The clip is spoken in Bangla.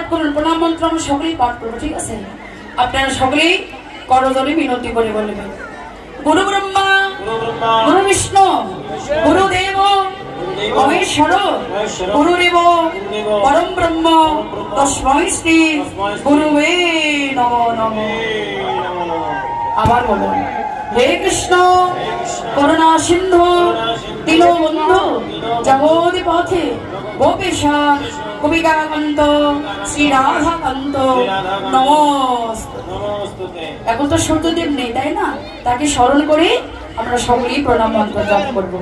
পাঠ করুন, প্রণাম মন্ত্র আমরা সকলেই পাঠ করবো, ঠিক আছে? আপনারা সকলেই করজোড়ে মিনতি করে বলবেন, গুরু ব্রহ্মা গুরু বিষ্ণু গুরুদেব মহেশ্বর গুরুদেব পরম ব্রহ্ম তস্मै শ্রী গুরুবে নমো নমঃ। আবার বলুন, হে কৃষ্ণ করুণা সিন্ধু দীনবন্ধু জগৎ পথে গোপীশা কবিকাকান্ত শ্রী রাধাকান্ত নমস্তুতে। এখন তো সূর্যদেব নেই, তাই না? তাকে স্মরণ করে আমরা সকলেই প্রণাম মন্ত্র জপ করবো।